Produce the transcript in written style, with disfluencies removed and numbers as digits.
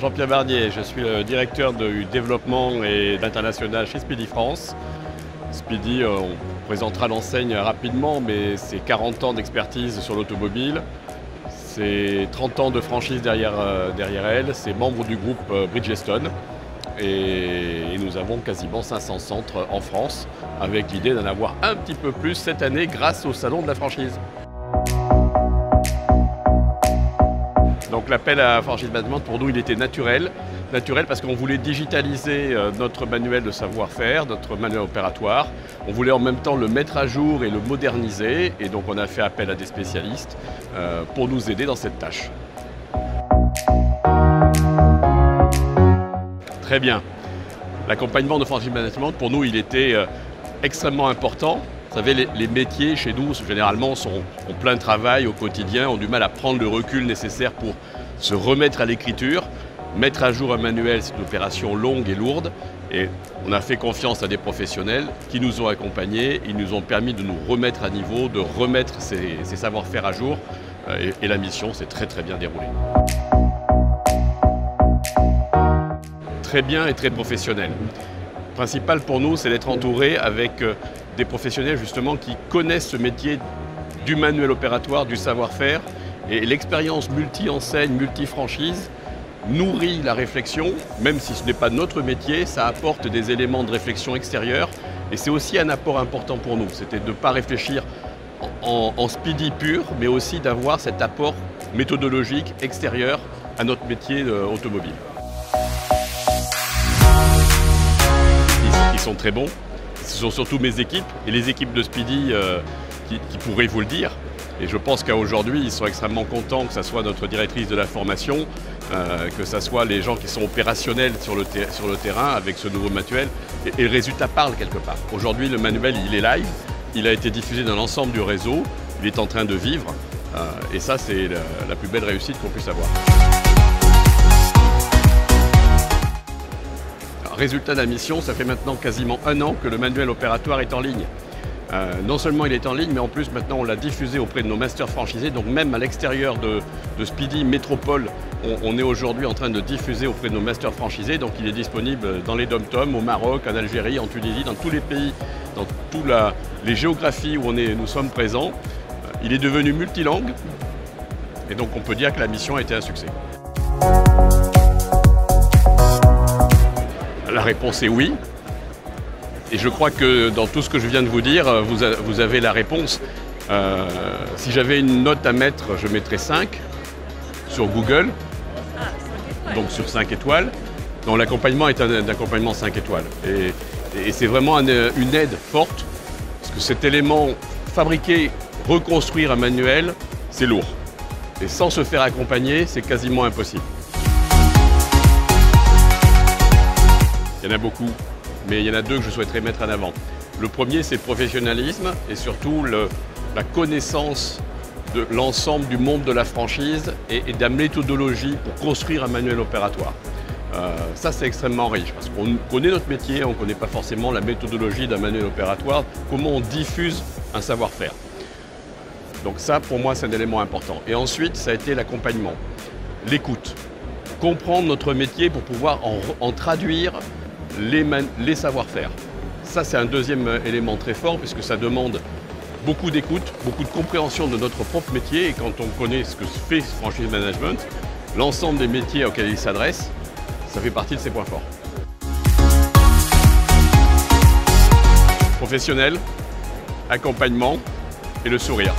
Jean-Pierre Barnier, je suis le directeur du développement et d'international chez Speedy France. Speedy, on présentera l'enseigne rapidement, mais c'est 40 ans d'expertise sur l'automobile. C'est 30 ans de franchise derrière elle. C'est membre du groupe Bridgestone. Et nous avons quasiment 500 centres en France, avec l'idée d'en avoir un petit peu plus cette année grâce au salon de la franchise. Donc l'appel à Franchise Management, pour nous, il était naturel. Naturel parce qu'on voulait digitaliser notre manuel de savoir-faire, notre manuel opératoire. On voulait en même temps le mettre à jour et le moderniser. Et donc on a fait appel à des spécialistes pour nous aider dans cette tâche. Très bien. L'accompagnement de Franchise Management, pour nous, il était extrêmement important. Vous savez, les métiers chez nous, généralement, sont en plein travail au quotidien, ont du mal à prendre le recul nécessaire pour se remettre à l'écriture. Mettre à jour un manuel, c'est une opération longue et lourde. Et on a fait confiance à des professionnels qui nous ont accompagnés. Ils nous ont permis de nous remettre à niveau, de remettre ces savoir-faire à jour. Et la mission s'est très bien déroulée. Très bien et très professionnel. Le principal pour nous, c'est d'être entouré avec des professionnels justement qui connaissent ce métier du manuel opératoire, du savoir-faire. Et l'expérience multi-enseigne, multi-franchise nourrit la réflexion, même si ce n'est pas notre métier, ça apporte des éléments de réflexion extérieure. Et c'est aussi un apport important pour nous. C'était de ne pas réfléchir en speedy pur, mais aussi d'avoir cet apport méthodologique extérieur à notre métier automobile. Ils sont très bons. Ce sont surtout mes équipes et les équipes de Speedy qui pourraient vous le dire. Et je pense qu'aujourd'hui, ils sont extrêmement contents que ce soit notre directrice de la formation, que ce soit les gens qui sont opérationnels sur le terrain avec ce nouveau manuel. Et le résultat parle quelque part. Aujourd'hui, le manuel, il est live. Il a été diffusé dans l'ensemble du réseau. Il est en train de vivre. Et ça, c'est la plus belle réussite qu'on puisse avoir. Résultat de la mission, ça fait maintenant quasiment 1 an que le manuel opératoire est en ligne. Non seulement il est en ligne, mais en plus maintenant on l'a diffusé auprès de nos masters franchisés. Donc même à l'extérieur de Speedy Métropole, on est aujourd'hui en train de diffuser auprès de nos masters franchisés. Donc il est disponible dans les dom-toms, au Maroc, en Algérie, en Tunisie, dans tous les pays, dans toutes les géographies où nous sommes présents. Il est devenu multilingue et donc on peut dire que la mission a été un succès. La réponse est oui. Et je crois que dans tout ce que je viens de vous dire, vous avez la réponse. Si j'avais une note à mettre, je mettrais 5 sur Google, donc sur 5 étoiles. Donc l'accompagnement est un accompagnement 5 étoiles. Et c'est vraiment une aide forte, parce que cet élément, fabriquer, reconstruire un manuel, c'est lourd. Et sans se faire accompagner, c'est quasiment impossible. Il y en a beaucoup. Mais il y en a 2 que je souhaiterais mettre en avant. Le premier, c'est le professionnalisme et surtout la connaissance de l'ensemble du monde de la franchise et de la méthodologie pour construire un manuel opératoire. Ça, c'est extrêmement riche parce qu'on connaît notre métier, on ne connaît pas forcément la méthodologie d'un manuel opératoire, comment on diffuse un savoir-faire. Donc ça, pour moi, c'est un élément important. Et ensuite, ça a été l'accompagnement, l'écoute. Comprendre notre métier pour pouvoir en traduire les savoir-faire. Ça, c'est un deuxième élément très fort puisque ça demande beaucoup d'écoute, beaucoup de compréhension de notre propre métier. Et quand on connaît ce que fait Franchise Management, l'ensemble des métiers auxquels il s'adresse, ça fait partie de ses points forts. Professionnel, accompagnement et le sourire.